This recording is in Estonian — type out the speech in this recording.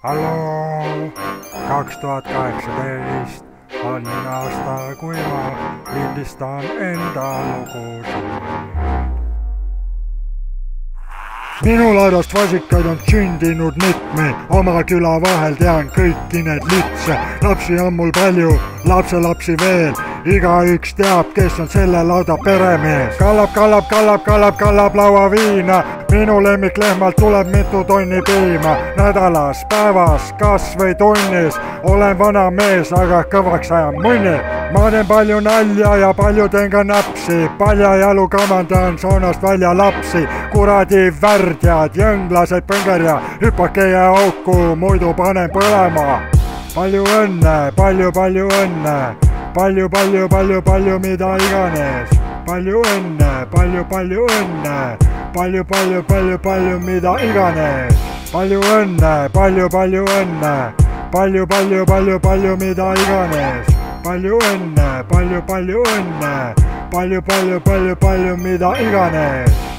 Halloo, 2018 on aasta, kui ma lindistan enda lugusid. Minu laadast vasikaid on sündinud mitmeid, oma küla vahel tean kõiki need litse. Lapsi on mul palju, lapselapsi veel, igaüks teab, kes on selle lauda peremees. Kallab lauaviina, minu lemmiklehmalt tuleb mitu tonni piima. Nädalas, päevas, kas või tunnis, olen vana mees, aga kõvaks ajan munni. Ma teen palju nalja ja palju teen ka napsi, paljajalu kamandan saunast välja lapsi. Kuradi värdjad, jõnglased põngerja, hüpake ja auku, muidu panen põlema. Palju õnne, palju õnne, palju mida iganes. Palju õnne, palju õnne, palju mida iganes. Palju õnne, palju õnne, palju mida iganes. Palju õnne, palju õnne, palju mida iganes.